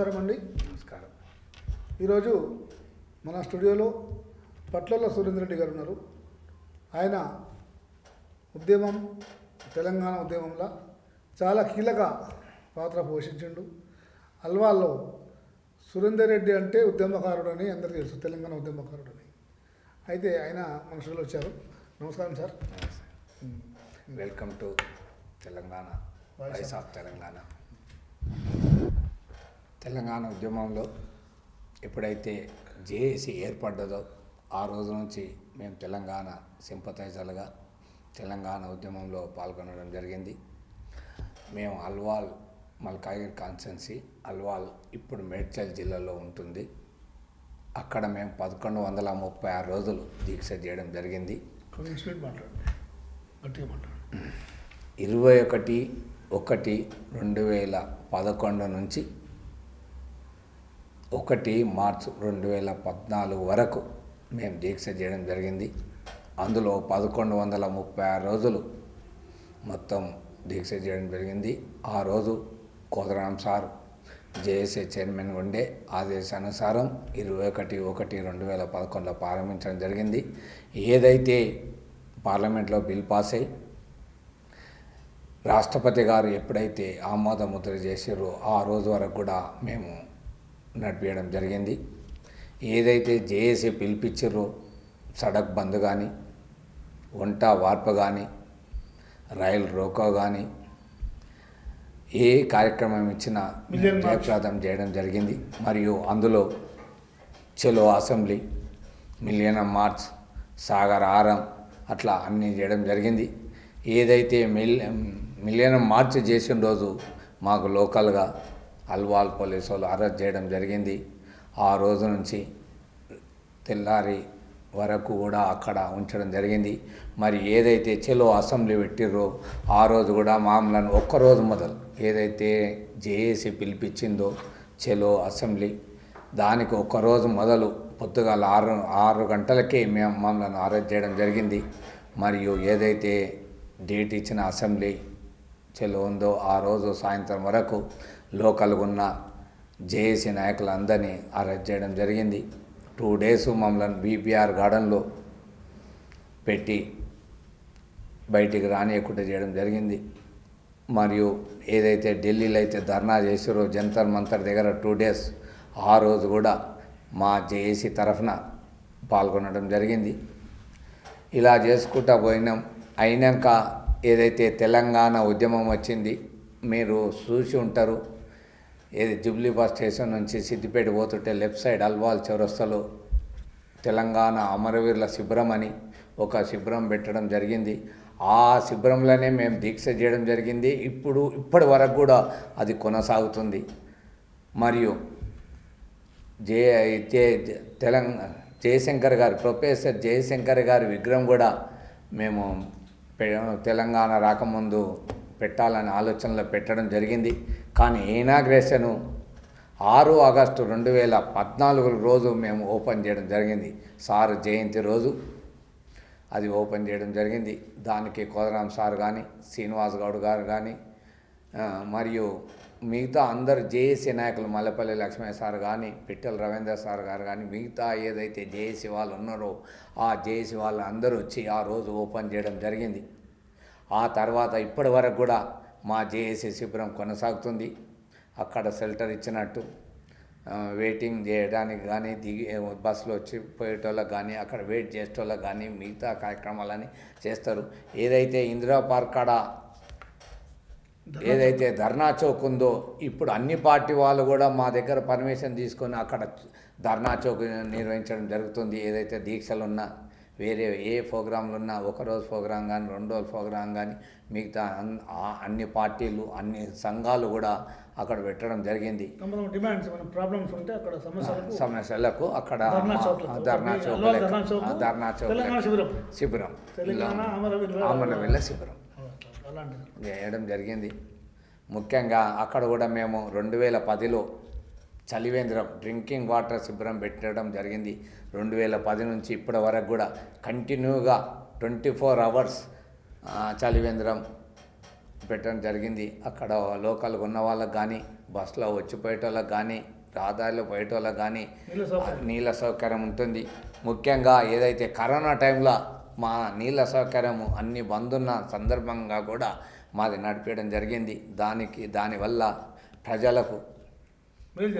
నమస్కారం అండి. నమస్కారం. ఈరోజు మన స్టూడియోలో పట్లల సురేందర్ రెడ్డి గారు ఉన్నారు. ఆయన ఉద్యమం తెలంగాణ ఉద్యమంలో చాలా కీలక పాత్ర పోషించిండు. అల్వాల్లో సురేందర్ రెడ్డి అంటే ఉద్యమకారుడని అందరికీ తెలుసు, తెలంగాణ ఉద్యమకారుడని. అయితే ఆయన మన స్టూడియోలో వచ్చారు. నమస్కారం sir. Welcome to Telangana, voice of Telangana. Telangana ఉద్యమంలో ఎప్పుడైతే జేఏసీ ఏర్పడ్డదో ఆ రోజు నుంచి మేము తెలంగాణ సింపథైజర్లుగా తెలంగాణ ఉద్యమంలో పాల్గొనడం జరిగింది. మేము అల్వాల్ మల్కాజ్గిరి కాన్స్టిట్యున్సీ, అల్వాల్ ఇప్పుడు మేడ్చల్ జిల్లాలో ఉంటుంది. అక్కడ మేము 1136 రోజులు దీక్ష చేయడం జరిగింది. 21/1/2011 నుంచి 1 మార్చ్ 2014 వరకు మేము దీక్ష చేయడం జరిగింది. అందులో 1136 రోజులు మొత్తం దీక్ష చేయడం జరిగింది. ఆ రోజు కోదరాం సార్ జేఏసీ చైర్మన్ ఉండే ఆదేశానుసారం 21/1/2011లో ప్రారంభించడం జరిగింది. ఏదైతే పార్లమెంట్లో బిల్ పాస్ అయ్యి రాష్ట్రపతి గారు ఎప్పుడైతే ఆమోద ముద్ర చేసారో ఆ రోజు వరకు కూడా మేము నడిపించడం జరిగింది. ఏదైతే జేఏసీ పిలిపించారో సడక్ బంద్ కానీ, వంట వార్పు కానీ, రైలు రోకో కానీ, ఏ కార్యక్రమం ఇచ్చినా జయప్రదం చేయడం జరిగింది. మరియు అందులో చలో అసెంబ్లీ, మిలియనం మార్చ్, సాగర్ ఆరం అట్లా అన్నీ చేయడం జరిగింది. ఏదైతే మిలియనం మార్చ్ చేసిన రోజు మాకు లోకల్గా అల్వాల్ పోలీసు వాళ్ళు అరెస్ట్ చేయడం జరిగింది. ఆ రోజు నుంచి తెల్లారి వరకు కూడా అక్కడ ఉంచడం జరిగింది. మరి ఏదైతే చెలో అసెంబ్లీ పెట్టిర్రో ఆ రోజు కూడా మామూలను ఒక్కరోజు మొదలు ఏదైతే జేఏసీ పిలిపించిందో చెలో అసెంబ్లీ, దానికి ఒక్కరోజు మొదలు పొద్దుగాల 6 గంటలకే మేము మమ్మల్ని అరెస్ట్ చేయడం జరిగింది. మరియు ఏదైతే డేట్ ఇచ్చిన అసెంబ్లీ చెలో ఉందో ఆ రోజు సాయంత్రం వరకు లోకల్గా ఉన్న జేఏసీ నాయకులందరినీ అరెస్ట్ చేయడం జరిగింది. 2 డేస్ మమ్మల్ని బీపీఆర్ గార్డెన్లో పెట్టి బయటికి రానియకుండా చేయడం జరిగింది. మరియు ఏదైతే ఢిల్లీలో అయితే ధర్నా చేసారో జంతర్ మంతర్ దగ్గర 2 డేస్, ఆ రోజు కూడా మా జేఏసీ తరఫున పాల్గొనడం జరిగింది. ఇలా చేసుకుంటా పోయినాం. అయినాక ఏదైతే తెలంగాణ ఉద్యమం వచ్చింది, మీరు చూసి ఉంటారు. ఏది జూబ్లీ బస్ స్టేషన్ నుంచి సిద్దిపేట పోతుంటే లెఫ్ట్ సైడ్ అల్వాల్ చౌరస్తాలో తెలంగాణ అమరవీరుల శిబిరం అని ఒక శిబిరం పెట్టడం జరిగింది. ఆ శిబిరంలోనే మేము దీక్ష చేయడం జరిగింది. ఇప్పటి వరకు కూడా అది కొనసాగుతుంది. మరియు జయశంకర్ గారు, ప్రొఫెసర్ జయశంకర్ గారి విగ్రహం కూడా మేము తెలంగాణ రాకముందు పెట్టాలని ఆలోచనలో పెట్టడం జరిగింది. కానీ ఇనాగ్రేషను 6 ఆగస్టు 2014 రోజు మేము ఓపెన్ చేయడం జరిగింది. సార్ జయంతి రోజు అది ఓపెన్ చేయడం జరిగింది. దానికి కోదరాం సార్ కానీ, శ్రీనివాస్ గౌడ్ గారు కానీ, మరియు మిగతా అందరు జేఏసీ నాయకులు మల్లెపల్లి లక్ష్మయ్య సార్ కానీ, పిట్టల రవీంద్ర సార్ గారు కానీ, మిగతా ఏదైతే జేఏసీ వాళ్ళు ఉన్నారో ఆ జేఏసీ వాళ్ళు అందరూ వచ్చి ఆ రోజు ఓపెన్ చేయడం జరిగింది. ఆ తర్వాత ఇప్పటి వరకు కూడా మా జేఏసీ శిబిరం కొనసాగుతుంది. అక్కడ షెల్టర్ ఇచ్చినట్టు వెయిటింగ్ చేయడానికి కానీ, బస్సులో వచ్చి పోయేటోళ్ళకి కానీ, అక్కడ వెయిట్ చేసేటోళ్ళకి కానీ మిగతా కార్యక్రమాలని చేస్తారు. ఏదైతే ఇందిరా పార్క్ కాడ ఏదైతే ధర్నా చౌక్ ఉందో, ఇప్పుడు అన్ని పార్టీ వాళ్ళు కూడా మా దగ్గర పర్మిషన్ తీసుకొని అక్కడ ధర్నా చౌక్ నిర్వహించడం జరుగుతుంది. ఏదైతే దీక్షలు ఉన్నా, వేరే ఏ ప్రోగ్రాంలు ఉన్నా, 1 రోజు ప్రోగ్రాం కానీ, 2 రోజుల ప్రోగ్రాం కానీ, మిగతా అన్ని పార్టీలు, అన్ని సంఘాలు కూడా అక్కడ పెట్టడం జరిగింది. సమస్యలకు అక్కడ ధర్నా చౌక్ శిబిరం, అమరవీరుల శిబిరం చేయడం జరిగింది. ముఖ్యంగా అక్కడ కూడా మేము 2010లో చలివేంద్రం డ్రింకింగ్ వాటర్ శిబిరం పెట్టడం జరిగింది. 2010 నుంచి ఇప్పటి వరకు కూడా కంటిన్యూగా 24 అవర్స్ చలివేంద్రం పంచిపెట్టడం జరిగింది. అక్కడ లోకల్గా ఉన్న వాళ్ళకి కానీ, బస్సులో వచ్చిపోయేటోళ్ళకి కానీ, రహదారిలో పోయేటోళ్ళకి కానీ నీళ్ళ సౌకర్యం ఉంటుంది. ముఖ్యంగా ఏదైతే కరోనా టైంలో మా నీళ్ళ సౌకర్యము అన్ని బంద్ ఉన్న సందర్భంగా కూడా మాది నడిపించడం జరిగింది. దానివల్ల ప్రజలకు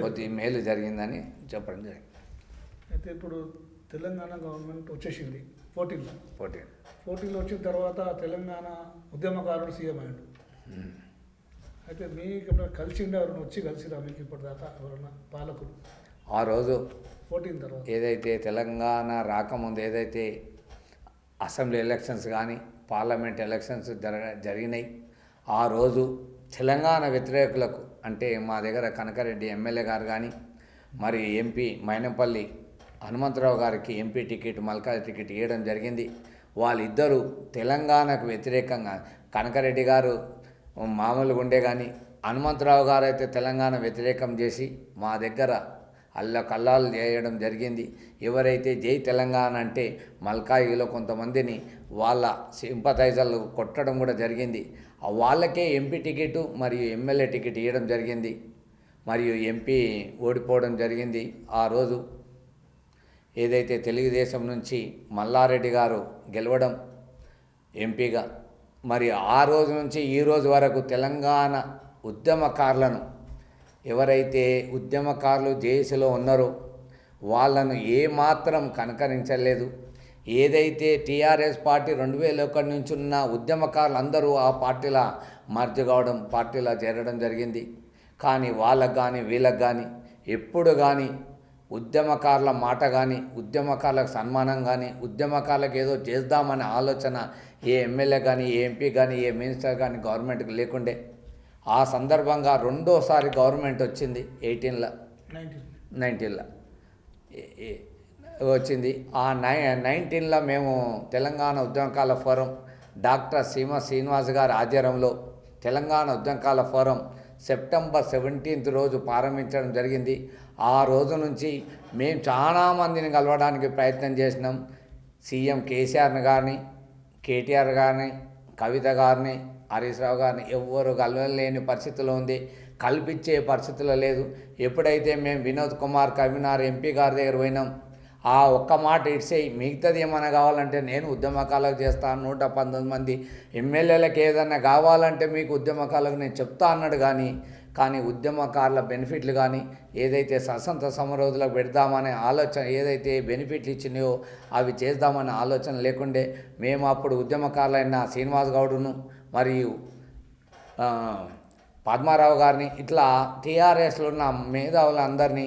కొద్ది మేలు జరిగిందని చెప్పడం జరిగింది. అయితే ఇప్పుడు తెలంగాణ గవర్నమెంట్ వచ్చేసింది 14లో 14 వచ్చిన తర్వాత తెలంగాణ ఉద్యమకారుడు సీఎం అయ్యాడు. అయితే మీకు ఎప్పుడైనా కలిసిండే ఎవరైనా వచ్చి కలిసిరా మీకు ఇప్పటిదాకా ఎవరైనా పాలకులు? ఆ రోజు 14 తర్వాత ఏదైతే తెలంగాణ రాకముందు ఏదైతే అసెంబ్లీ ఎలక్షన్స్ కానీ పార్లమెంట్ ఎలక్షన్స్ జరిగినాయి, ఆ రోజు తెలంగాణ వ్యతిరేకులకు అంటే మా దగ్గర కనకారెడ్డి ఎమ్మెల్యే గారు కానీ, మరి ఎంపీ మైనంపల్లి హనుమంతరావు గారికి ఎంపీ టికెట్ మల్కాజ్ టికెట్ ఇవ్వడం జరిగింది. వాళ్ళిద్దరూ తెలంగాణకు వ్యతిరేకంగా కనకారెడ్డి గారు మామూలుగా ఉండే కానీ హనుమంతరావు గారు అయితే తెలంగాణ వ్యతిరేకం చేసి మా దగ్గర కల్లాలు చేయడం జరిగింది. ఎవరైతే జై తెలంగాణ అంటే మల్కాయిలో కొంతమందిని వాళ్ళ సింపథైజర్లు కొట్టడం కూడా జరిగింది. వాళ్ళకే ఎంపీ టికెట్ మరియు ఎమ్మెల్యే టికెట్ ఇవ్వడం జరిగింది. మరియు ఎంపీ ఓడిపోవడం జరిగింది. ఆ రోజు ఏదైతే తెలుగుదేశం నుంచి మల్లారెడ్డి గారు గెలవడం ఎంపీగా, మరి ఆ రోజు నుంచి ఈ రోజు వరకు తెలంగాణ ఉద్యమకారులను ఎవరైతే ఉద్యమకారులు జేఏసీలో ఉన్నారో వాళ్ళను ఏమాత్రం కనకరించలేదు. ఏదైతే టీఆర్ఎస్ పార్టీ 2001 నుంచి ఉన్న ఉద్యమకారులు అందరూ ఆ పార్టీలో మర్జ్ కావడం, పార్టీలో చేరడం జరిగింది. కానీ వాళ్ళకు కానీ వీళ్ళకు కానీ ఎప్పుడు కానీ ఉద్యమకారుల మాట కానీ, ఉద్యమకారులకు సన్మానం కానీ, ఉద్యమకారులకు ఏదో చేద్దామనే ఆలోచన ఏ ఎమ్మెల్యే కానీ, ఏ ఎంపీ కానీ, ఏ మినిస్టర్ కానీ గవర్నమెంట్కి లేకుండే. ఆ సందర్భంగా రెండోసారి గవర్నమెంట్ వచ్చింది 19లో వచ్చింది. ఆ 19లో మేము తెలంగాణ ఉద్యమకాల ఫోరం డాక్టర్ సీమ శ్రీనివాస్ గారి ఆధ్వర్యంలో తెలంగాణ ఉద్యమకాల ఫోరం సెప్టెంబర్ 17 రోజు ప్రారంభించడం జరిగింది. ఆ రోజు నుంచి మేము చాలామందిని కలవడానికి ప్రయత్నం చేసినాం. సీఎం కేసీఆర్ని కానీ, కేటీఆర్ గారిని, కవిత గారిని, హరీష్ రావు గారిని ఎవ్వరు కలవలేని పరిస్థితిలో ఉంది, కల్పించే పరిస్థితిలో లేదు. ఎప్పుడైతే మేము వినోద్ కుమార్ కవినార్ ఎంపీ గారి దగ్గర పోయినాం, ఆ ఒక్క మాట ఇడ్సేయి, మిగతాది ఏమైనా కావాలంటే నేను ఉద్యమకాలకు చేస్తాను, 119 మంది ఎమ్మెల్యేలకు ఏదైనా కావాలంటే మీకు ఉద్యమకాలకు నేను చెప్తా అన్నాడు. కానీ ఉద్యమకారుల బెనిఫిట్లు కానీ ఏదైతే స్వతంత్ర సమరయోధులకు పెడదామనే ఆలోచన, ఏదైతే బెనిఫిట్లు ఇచ్చినాయో అవి చేద్దామనే ఆలోచన లేకుండే మేము అప్పుడు ఉద్యమకారులైన శ్రీనివాస్ గౌడును మరియు పద్మారావు గారిని ఇట్లా టీఆర్ఎస్లో ఉన్న మేధావులందరినీ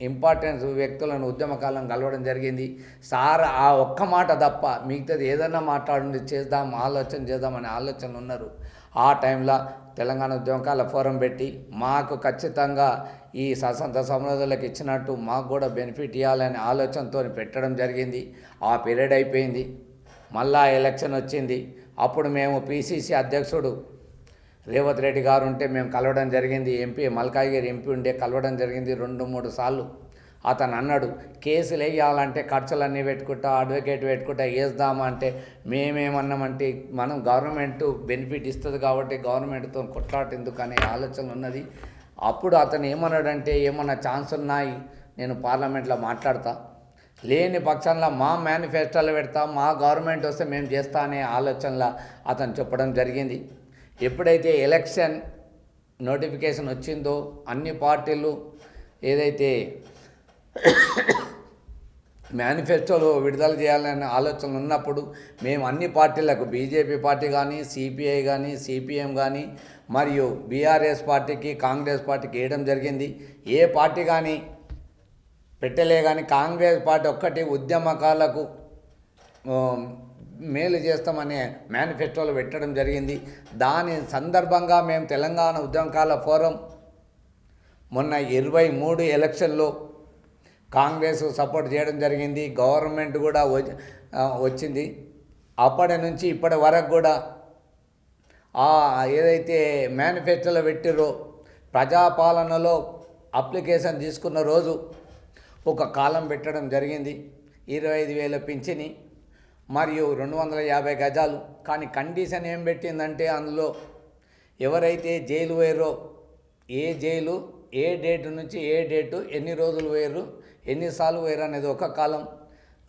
ఇంపార్టెన్స్ వ్యక్తులను ఉద్యమకాలను కలవడం జరిగింది. సార్ ఆ ఒక్క మాట తప్ప మిగతాది ఏదన్నా మాట్లాడండి, ఆలోచన చేద్దామనే ఆలోచనలు ఉన్నారు. ఆ టైంలో తెలంగాణ ఉద్యమకాల ఫోరం పెట్టి మాకు ఖచ్చితంగా ఈ స్వతంత్ర సమరయోధులకు ఇచ్చినట్టు మాకు కూడా బెనిఫిట్ ఇవ్వాలనే ఆలోచనతో పెట్టడం జరిగింది. ఆ పీరియడ్ అయిపోయింది, మళ్ళా ఎలక్షన్ వచ్చింది. అప్పుడు మేము పిసిసి అధ్యక్షుడు రేవంత్ రెడ్డి గారు ఉంటే మేము కలవడం జరిగింది. ఎంపీ మల్కాజ్గిరి ఎంపీ ఉండే కలవడం జరిగింది 2-3 సార్లు. అతను అన్నాడు, కేసులు వేయాలంటే ఖర్చులన్నీ పెట్టుకుంటా, అడ్వకేట్ పెట్టుకుంటా వేద్దామంటే మేమేమన్నామంటే మనం గవర్నమెంట్ బెనిఫిట్ ఇస్తుంది కాబట్టి గవర్నమెంట్తో కొట్లాట ఎందుకు అనే ఆలోచన ఉన్నది. అప్పుడు అతను ఏమన్నాడంటే, ఏమన్నా ఛాన్స్ ఉన్నాయి నేను పార్లమెంట్లో మాట్లాడతా, లేని పక్షంలో మా మేనిఫెస్టోలో పెడతా, మా గవర్నమెంట్ వస్తే మేము చేస్తా అనే ఆలోచనలో అతను చెప్పడం జరిగింది. ఎప్పుడైతే ఎలక్షన్ నోటిఫికేషన్ వచ్చిందో అన్ని పార్టీలు ఏదైతే మేనిఫెస్టోలో విడుదల చేయాలనే ఆలోచనలు ఉన్నప్పుడు మేము అన్ని పార్టీలకు, బీజేపీ పార్టీ కానీ, సిపిఐ కానీ, సిపిఎం కానీ మరియు బీఆర్ఎస్ పార్టీకి, కాంగ్రెస్ పార్టీకి వేయడం జరిగింది. ఏ పార్టీ కానీ పెట్టలే. కానీ కాంగ్రెస్ పార్టీ ఒక్కటి ఉద్యమకాలకు మేలు చేస్తామనే మేనిఫెస్టోలో పెట్టడం జరిగింది. దాని సందర్భంగా మేము తెలంగాణ ఉద్యమకాల ఫోరం మొన్న 23 ఎలక్షన్లో కాంగ్రెస్ సపోర్ట్ చేయడం జరిగింది. గవర్నమెంట్ కూడా వచ్చింది. అప్పటి నుంచి ఇప్పటి వరకు కూడా ఏదైతే మేనిఫెస్టోలో పెట్టిరో ప్రజాపాలనలో అప్లికేషన్ తీసుకున్న రోజు ఒక కాలం పెట్టడం జరిగింది. 25,000 పింఛని మరియు 250 గజాలు. కానీ కండిషన్ ఏం పెట్టిందంటే అందులో ఎవరైతే జైలు పోయారో ఏ జైలు ఏ డేటు నుంచి ఏ డేటు ఎన్ని రోజులు పోయారు ఎన్నిసార్లు పోయారు అనేది ఒక కాలం.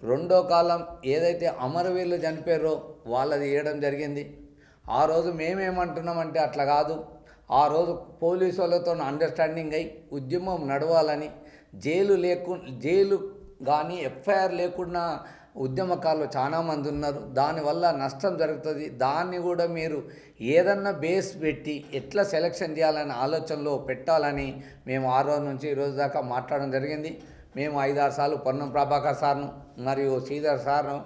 రెండో కాలం ఏదైతే అమరవీరులు చనిపోయారో వాళ్ళది ఇవ్వడం జరిగింది. ఆ రోజు మేమేమంటున్నామంటే అట్లా కాదు, ఆ రోజు పోలీసు వాళ్ళతో అండర్స్టాండింగ్ అయి ఉద్యమం నడవాలని, జైలు కానీ ఎఫ్ఐఆర్ లేకుండా ఉద్యమకారులు చాలామంది ఉన్నారు, దానివల్ల నష్టం జరుగుతుంది, దాన్ని కూడా మీరు ఏదన్నా బేస్ పెట్టి ఎట్లా సెలక్షన్ చేయాలనే ఆలోచనలో పెట్టాలని మేము ఆ రోజు నుంచి ఈ రోజు దాకా మాట్లాడడం జరిగింది. మేము 5-6 సార్లు పొన్నం ప్రభాకర్ సార్ను మరియు శ్రీధర్ సార్ను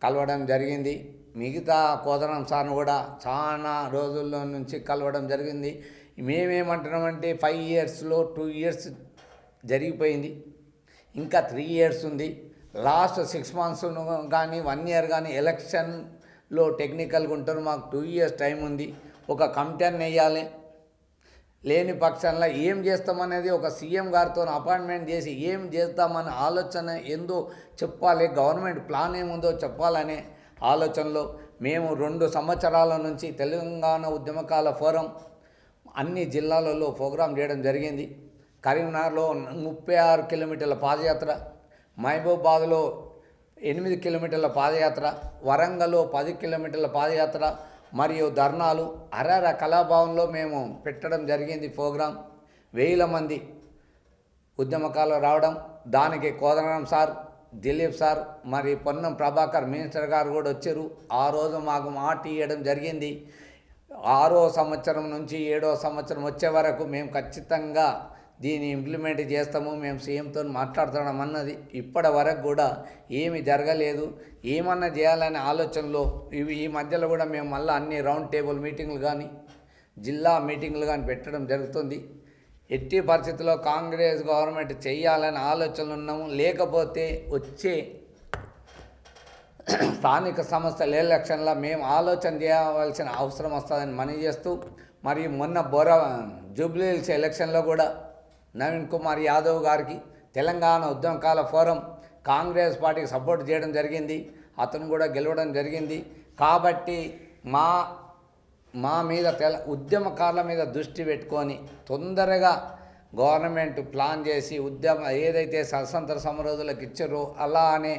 కలవడం జరిగింది. మిగతా కోదనం సార్ను కూడా చాలా రోజుల్లో నుంచి కలవడం జరిగింది. మేమేమంటున్నామంటే 5 ఇయర్స్లో 2 ఇయర్స్ జరిగిపోయింది, ఇంకా 3 ఇయర్స్ ఉంది. లాస్ట్ 6 మంత్స్ కానీ 1 ఇయర్ కానీ ఎలక్షన్లో టెక్నికల్గా ఉంటారు. మాకు 2 ఇయర్స్ టైం ఉంది. ఒక కమిటీని వేయాలి. లేని పక్షంలో ఏం చేస్తామనేది ఒక సీఎం గారితో అపాయింట్మెంట్ చేసి ఏం చేస్తామనే ఆలోచన ఏందో చెప్పాలి, గవర్నమెంట్ ప్లాన్ ఏముందో చెప్పాలనే ఆలోచనలో మేము 2 సంవత్సరాల నుంచి తెలంగాణ ఉద్యమకాల ఫోరం అన్ని జిల్లాలలో ప్రోగ్రాం చేయడం జరిగింది. కరీంనగర్లో 36 కిలోమీటర్ల పాదయాత్ర, మహబూబాబాద్లో 8 కిలోమీటర్ల పాదయాత్ర, వరంగల్లో 10 కిలోమీటర్ల పాదయాత్ర మరియు ధర్నాలు అరర కళాభవన్లో మేము పెట్టడం జరిగింది. ప్రోగ్రాం 1000 మంది ఉద్యమకాలు రావడం, దానికి కోదనం సార్, దిలీప్ సార్ మరి పొన్నం ప్రభాకర్ మినిస్టర్ గారు కూడా వచ్చారు. ఆ రోజు మాకు మాట ఇవ్వడం జరిగింది. 6వ సంవత్సరం నుంచి 7వ సంవత్సరం వచ్చే వరకు మేము ఖచ్చితంగా దీన్ని ఇంప్లిమెంట్ చేస్తాము, మేము సీఎంతో మాట్లాడుతున్నాం అన్నది. ఇప్పటి వరకు కూడా ఏమి జరగలేదు. ఏమన్నా చేయాలనే ఆలోచనలో ఈ మధ్యలో కూడా మేము మళ్ళీ అన్ని రౌండ్ టేబుల్ మీటింగ్లు కానీ జిల్లా మీటింగ్లు కానీ పెట్టడం జరుగుతుంది. ఎట్టి పరిస్థితుల్లో కాంగ్రెస్ గవర్నమెంట్ చేయాలనే ఆలోచనలు ఉన్నాము. లేకపోతే వచ్చే స్థానిక సంస్థల ఎలక్షన్లో మేము ఆలోచన చేయవలసిన అవసరం వస్తుందని మనవి చేస్తూ, మరియు మొన్న జూబ్లీహిల్స్ ఎలక్షన్లో కూడా నవీన్ కుమార్ యాదవ్ గారికి తెలంగాణ ఉద్యమకాల ఫోరం కాంగ్రెస్ పార్టీకి సపోర్ట్ చేయడం జరిగింది. అతను కూడా గెలవడం జరిగింది. కాబట్టి మా మీద ఉద్యమకారుల మీద దృష్టి పెట్టుకొని తొందరగా గవర్నమెంట్ ప్లాన్ చేసి ఏదైతే స్వతంత్ర సమరయోధులకు ఇచ్చారో అలానే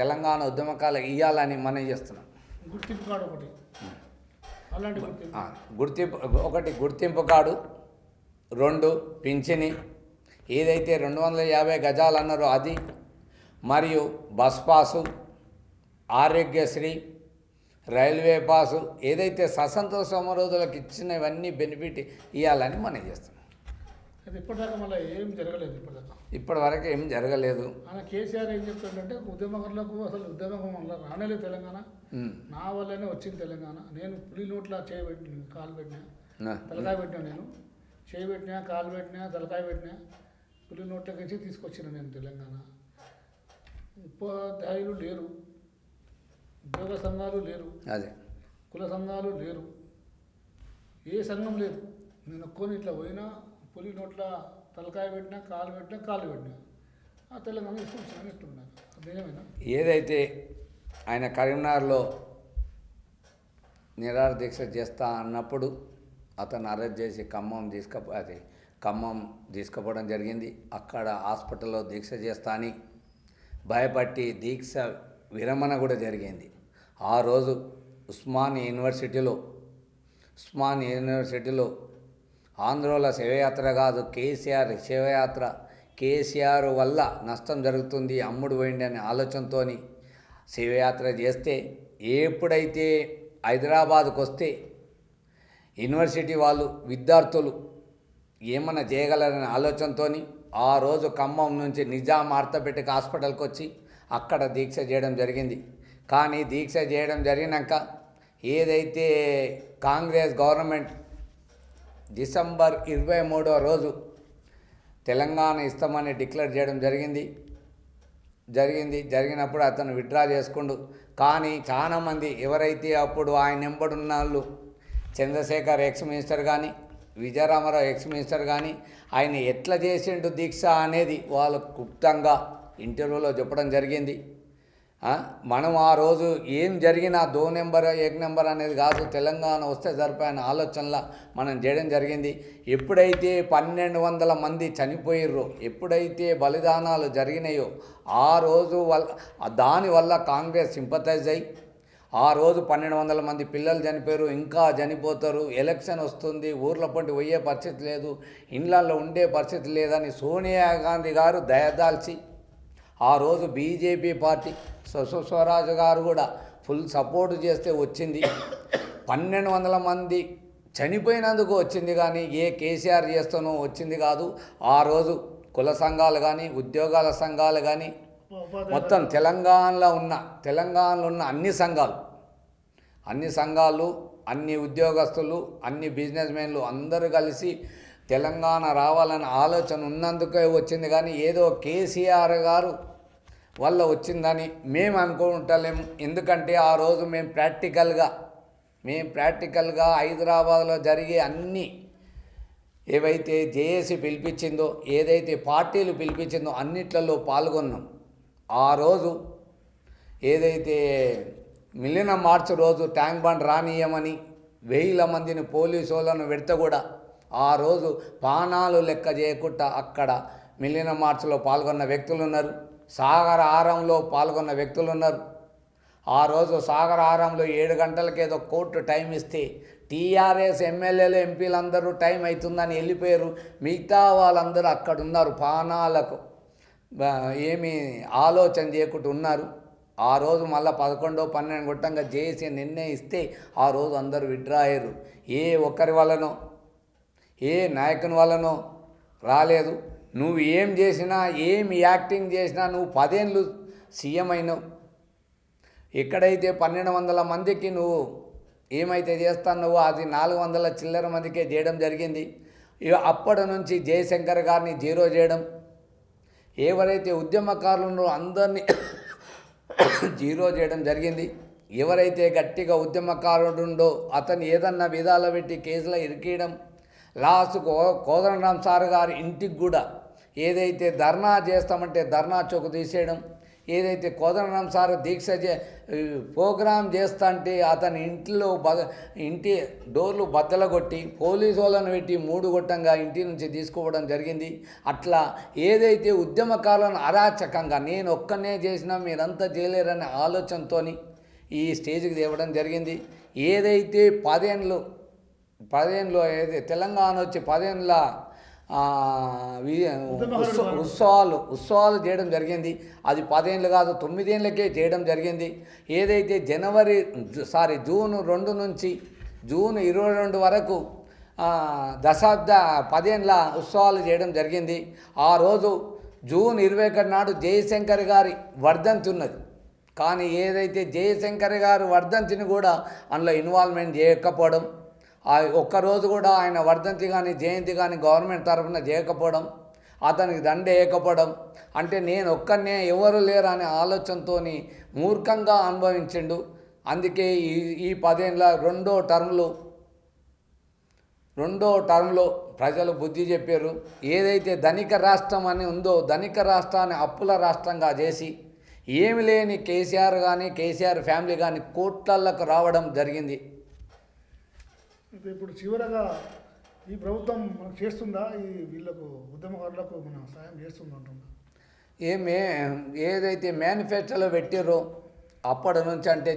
తెలంగాణ ఉద్యమకాలకు ఇవ్వాలని మనం చేస్తున్నాం. గుర్తింపు కార్డు ఒకటి, అలాంటి గుర్తింపు కార్డు, 2 పింఛని, ఏదైతే 250 గజాలు అన్నారో అది, మరియు bus pass, Aarogyasri, railway pass, ఏదైతే స్వతంత్ర సమరయోధులకు ఇచ్చినవన్నీ బెనిఫిట్ ఇవ్వాలని మనం చేస్తున్నాం. అది ఇప్పటిదాకా మళ్ళీ ఏం జరగలేదు. ఇప్పటివరకు ఏం జరగలేదు. ఆయన కేసీఆర్ ఏం చెప్తాడంటే ఉద్యమకారులకు అసలు ఉద్యమం వల్ల రానేలేదు తెలంగాణ, నా వల్లనే వచ్చింది తెలంగాణ. నేను పులి నోట్లా చేయబెట్టిన, కాలు పెట్టినా, తలకాయ పెట్టినా, నేను చేయబెట్టినా, కాలు పెట్టినా, తలకాయ పెట్టినా, పులి నోట్లకి తీసుకొచ్చిన నేను తెలంగాణ. ఉపాధ్యాయులు లేరు, ఉద్యోగ సంఘాలు లేరు, అదే కుల సంఘాలు లేరు, ఏ సంఘం లేదు. నేను ఒక్కొని ఇట్లా పోయినా పులి నోట్ల తలకాయ పెట్టినా, కాలు పెట్టినా ఆ తెలంగాణ తీసుకొచ్చిన ఎట్లున్నారు. అదేమైనా ఏదైతే ఆయన కరీంనగర్లో నిరాహార దీక్ష చేస్తా అన్నప్పుడు అతను అరెస్ట్ చేసి ఖమ్మం తీసుకుపోవడం జరిగింది. అక్కడ హాస్పిటల్లో దీక్ష చేస్తా అని భయపట్టి దీక్ష విరమణ కూడా జరిగింది. ఆ రోజు ఉస్మాన్ యూనివర్సిటీలో ఆంధ్రోల శివయాత్ర కాదు, కేసీఆర్ శివయాత్ర, కేసీఆర్ వల్ల నష్టం జరుగుతుంది, అమ్ముడు పోయింది అనే ఆలోచనతో శివయాత్ర చేస్తే, ఎప్పుడైతే హైదరాబాద్కు వస్తే యూనివర్సిటీ వాళ్ళు విద్యార్థులు ఏమన్నా చేయగలరనే ఆలోచనతో ఆ రోజు ఖమ్మం నుంచి నిజాం ఆర్థోపెడిక్ హాస్పిటల్కి వచ్చి అక్కడ దీక్ష చేయడం జరిగింది. కానీ దీక్ష చేయడం జరిగినాక ఏదైతే కాంగ్రెస్ గవర్నమెంట్ డిసెంబర్ 23వ రోజు తెలంగాణ ఇస్తామని డిక్లేర్ చేయడం జరిగినప్పుడు అతను విత్డ్రా చేసుకుండు. కానీ చాలామంది ఎవరైతే అప్పుడు ఆయన వెంబడున్న వాళ్ళు చంద్రశేఖర్ ఎక్స్ మినిస్టర్ కానీ, విజయరామారావు ఎక్స్ మినిస్టర్ కానీ ఆయన ఎట్లా చేసిండు దీక్ష అనేది వాళ్ళు క్లుప్తంగా ఇంటర్వ్యూలో చెప్పడం జరిగింది. మనం ఆ రోజు ఏం జరిగినా 2 నెంబర్ 1 నెంబర్ అనేది కాదు, తెలంగాణ వస్తే సరిపోయిన ఆలోచనలా మనం చేయడం జరిగింది. ఎప్పుడైతే 1200 మంది చనిపోయిర్రో, ఎప్పుడైతే బలిదానాలు జరిగినాయో ఆ రోజు దానివల్ల కాంగ్రెస్ సింపథైజ్ అయ్యి ఆ రోజు 1200 మంది పిల్లలు చనిపోయారు, ఇంకా చనిపోతారు, ఎలక్షన్ వస్తుంది, ఊర్ల పొంటి పోయే పరిస్థితి లేదు, ఇండ్లల్లో ఉండే పరిస్థితి లేదని సోనియా గాంధీ గారు దయదాల్చి ఆ రోజు బీజేపీ పార్టీ స్వరాజు గారు కూడా ఫుల్ సపోర్ట్ చేస్తే వచ్చింది. 1200 మంది చనిపోయినందుకు వచ్చింది, కానీ ఏ కేసీఆర్ చేస్తూనో వచ్చింది కాదు. ఆ రోజు కుల సంఘాలు కానీ ఉద్యోగాల సంఘాలు కానీ మొత్తం తెలంగాణలో ఉన్న అన్ని సంఘాలు అన్ని ఉద్యోగస్తులు అన్ని బిజినెస్ మెన్లు అందరూ కలిసి తెలంగాణ రావాలని ఆలోచన ఉన్నందుకే వచ్చింది, కానీ ఏదో కేసీఆర్ గారు వల్ల వచ్చిందని మేము అనుకుంటలేము. ఎందుకంటే ఆ రోజు మేము ప్రాక్టికల్గా హైదరాబాద్లో జరిగే అన్ని ఏవైతే జేఏసీ పిలిపించిందో, ఏదైతే పార్టీలు పిలిపించిందో అన్నిట్లలో పాల్గొన్నాం. ఆ రోజు ఏదైతే మిలియన్ మార్చ్ రోజు ట్యాంక్ బండ్ రానియమని 1000 మందిని పోలీసు వాళ్ళను పెడితే కూడా ఆ రోజు పానాలు లెక్క చేయకుండా అక్కడ మిలియన్ మార్చ్లో పాల్గొన్న వ్యక్తులు ఉన్నారు, సాగర ఆరంలో పాల్గొన్న వ్యక్తులు ఉన్నారు. ఆ రోజు సాగర ఆరంలో 7 గంటలకు ఏదో కోర్టు టైం ఇస్తే టీఆర్ఎస్ ఎమ్మెల్యేలు ఎంపీలు అందరూ టైం అవుతుందని వెళ్ళిపోయారు. మిగతా వాళ్ళందరూ అక్కడ ఉన్నారు, పానాలకు ఏమీ ఆలోచన చేయకుండా ఉన్నారు. ఆ రోజు మళ్ళీ 11, 12 గొట్టంగా చేసి నిర్ణయిస్తే ఆ రోజు అందరూ విత్డ్రా అయ్యారు. ఏ ఒక్కరి వల్లనో ఏ నాయకుని వల్లనో రాలేదు. నువ్వు ఏం చేసినా ఏం యాక్టింగ్ చేసినా నువ్వు 10 ఏళ్ళు సీఎం అయినావు. ఎక్కడైతే 1200 మందికి నువ్వు ఏమైతే చేస్తున్నావో అది 400 చిల్లర మందికే చేయడం జరిగింది. అప్పటి నుంచి జయశంకర్ గారిని జీరో చేయడం, ఎవరైతే ఉద్యమకారులను అందరినీ జీరో చేయడం జరిగింది. ఎవరైతే గట్టిగా ఉద్యమకారుడుండో అతను ఏదన్నా విధాలు పెట్టి కేసులో ఇరికేయడం, లాస్ట్కు కోదండరాం సార్ గారి ఇంటికి కూడా ఏదైతే ధర్నా చేస్తామంటే ధర్నా చౌక్ తీసేయడం, ఏదైతే కోదండరాం సార్ దీక్ష ప్రోగ్రాం చేస్తా అంటే అతని ఇంటి డోర్లు బద్దలగొట్టి పోలీసు వాళ్ళని పెట్టి 3 గొట్టంగా ఇంటి నుంచి తీసుకోవడం జరిగింది. అట్లా ఏదైతే ఉద్యమకాలను అరాచకంగా నేను ఒక్కనే చేసినా మీరంతా చేయలేరనే ఆలోచనతో ఈ స్టేజ్కి తేవడం జరిగింది. ఏదైతే 10 ఏళ్ళు ఏదైతే తెలంగాణ వచ్చి 10 ఏళ్ళ ఉత్సవాలు చేయడం జరిగింది. అది 10 ఏళ్ళు కాదు 9 ఏళ్ళకే చేయడం జరిగింది. ఏదైతే జూన్ 2 నుంచి జూన్ 22 వరకు దశాబ్ద 10 ఏళ్ళ ఉత్సవాలు చేయడం జరిగింది. ఆ రోజు జూన్ 21 నాడు జయశంకర్ గారి వర్ధంతి ఉన్నది. కానీ ఏదైతే జయశంకర్ గారి వర్ధంతిని కూడా అందులో ఇన్వాల్వ్మెంట్ చేయకపోవడం, ఒక్కరోజు కూడా ఆయన వర్ధంతి కానీ జయంతి కానీ గవర్నమెంట్ తరఫున చేయకపోవడం, అతనికి దండ వేయకపోవడం, అంటే నేను ఒక్కనే ఎవరు లేరు అనే ఆలోచనతో మూర్ఖంగా అనుభవించిండు. అందుకే ఈ 10 ఏళ్ళ రెండో టర్మ్లో ప్రజలు బుద్ధి చెప్పారు. ఏదైతే ధనిక రాష్ట్రం అని ఉందో ధనిక రాష్ట్రాన్ని అప్పుల రాష్ట్రంగా చేసి ఏమి లేని కేసీఆర్ కానీ కేసీఆర్ ఫ్యామిలీ కానీ కోట్లలకు రావడం జరిగింది. ఇప్పుడు చివరగా ఈ ప్రభుత్వం మనకు చేస్తుందా, ఈ వీళ్ళకు ఉద్యమకారులకు మనం సాయం చేస్తుందా అంటుందా? ఏదైతే మేనిఫెస్టోలో పెట్టారో అప్పటి నుంచి అంటే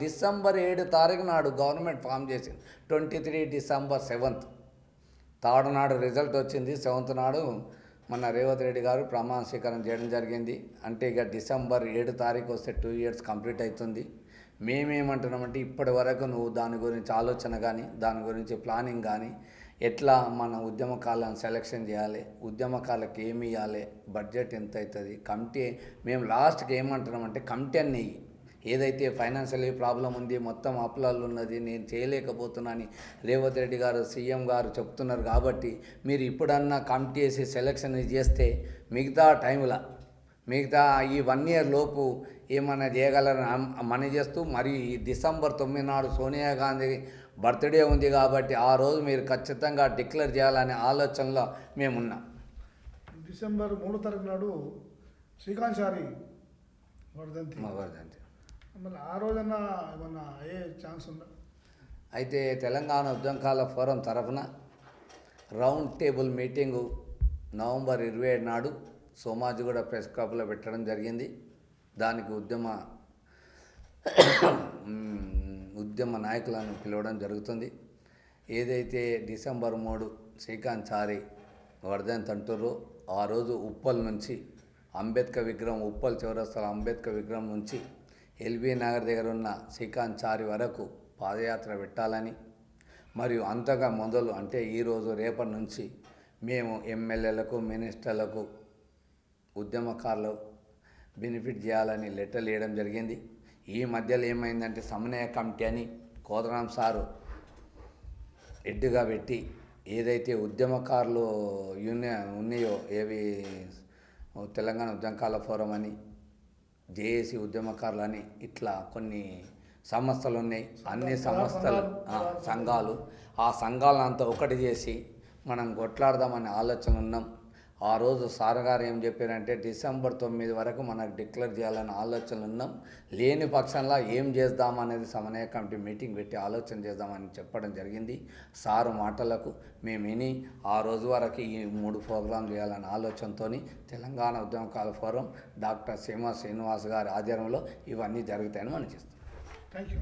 డిసెంబర్ 7 తారీఖు నాడు గవర్నమెంట్ ఫామ్ చేసింది. 23 డిసెంబర్ 7th థర్డ్ నాడు రిజల్ట్ వచ్చింది. 7th నాడు మన రేవంత్ రెడ్డి గారు ప్రమాణ స్వీకారం చేయడం జరిగింది. అంటే ఇక డిసెంబర్ 7 తారీఖు వస్తే 2 years కంప్లీట్ అవుతుంది. మేమేమంటున్నామంటే ఇప్పటి వరకు నువ్వు దాని గురించి ఆలోచన కానీ దాని గురించి ప్లానింగ్ కానీ ఎట్లా మన ఉద్యమకాలను సెలెక్షన్ చేయాలి, ఉద్యమకాలకు ఏమి ఇవ్వాలి, బడ్జెట్ ఎంత అవుతుంది, కమిటీ మేము లాస్ట్కి ఏమంటున్నామంటే కమిటీ అన్నీ ఏదైతే ఫైనాన్షియల్ ప్రాబ్లం ఉంది మొత్తం అప్పులలో ఉన్నది నేను చేయలేకపోతున్నా అని రేవంత్ రెడ్డి గారు సీఎం గారు చెప్తున్నారు. కాబట్టి మీరు ఇప్పుడన్నా కమిటీ వేసి సెలెక్షన్ చేస్తే మిగతా ఈ 1 year లోపు ఏమన్నా చేయగలరని మనీ చేస్తూ మరి డిసెంబర్ 9 నాడు సోనియా గాంధీ బర్త్డే ఉంది కాబట్టి ఆ రోజు మీరు ఖచ్చితంగా డిక్లేర్ చేయాలనే ఆలోచనలో మేమున్నాం. డిసెంబర్ 3 తారీఖు నాడు శ్రీకాంత్ చారి వర్ధంతి. మా వర్ధంతి. మళ్ళీ ఆ రోజన్నా ఏమన్నా అయ్యే ఛాన్స్ ఉందా? అయితే తెలంగాణ ఉద్యమకాల ఫోరం తరఫున రౌండ్ టేబుల్ మీటింగు నవంబర్ 27 నాడు సోమాజిగూడ ప్రెస్ క్లబ్లో పెట్టడం జరిగింది. దానికి ఉద్యమ నాయకులను పిలవడం జరుగుతుంది. ఏదైతే డిసెంబర్ 3 శ్రీకాంత్ చారి వర్ధంతి అంటారో ఆ రోజు ఉప్పల్ నుంచి అంబేద్కర్ విగ్రహం, ఉప్పల్ చౌరస్తాల అంబేద్కర్ విగ్రహం నుంచి ఎల్బీ నగర్ దగ్గర ఉన్న శ్రీకాంత్ చారి వరకు పాదయాత్ర పెట్టాలని, మరియు అంతగా మొదలు అంటే ఈరోజు రేపటి నుంచి మేము ఎమ్మెల్యేలకు, మినిస్టర్లకు, ఉద్యమకారులు బెనిఫిట్ చేయాలని లెటర్లు ఇవ్వడం జరిగింది. ఈ మధ్యలో ఏమైందంటే సమన్వయ కమిటీ అని కోదరాం సారు హెడ్గా పెట్టి ఏదైతే ఉద్యమకారులు యూనియన్ ఉన్నాయో, ఏవి తెలంగాణ ఉద్యమకాల ఫోరం అని, జేఏసీ ఉద్యమకారులు అని, ఇట్లా కొన్ని సంస్థలు ఉన్నాయి. అన్ని సంస్థలు సంఘాలు, ఆ సంఘాలంతా ఒకటి చేసి మనం కొట్లాడదామనే ఆలోచన ఉన్నాం. ఆ రోజు సార్ గారు ఏం చెప్పారంటే డిసెంబర్ 9 వరకు మనకు డిక్లేర్ చేయాలని ఆలోచన ఉన్నాం. లేని పక్షంలో ఏం చేద్దామనేది సమన్వయ కమిటీ మీటింగ్ పెట్టి ఆలోచన చేద్దామని చెప్పడం జరిగింది. సారు మాటలకు మేము విని ఆ రోజు వరకు ఈ 3 ప్రోగ్రాం చేయాలనే ఆలోచనతో తెలంగాణ ఉద్యమకాల ఫోరం డాక్టర్ సీమ శ్రీనివాస్ గారి ఆధ్వర్యంలో ఇవన్నీ జరుగుతాయని మనం చేస్తాం. Thank you.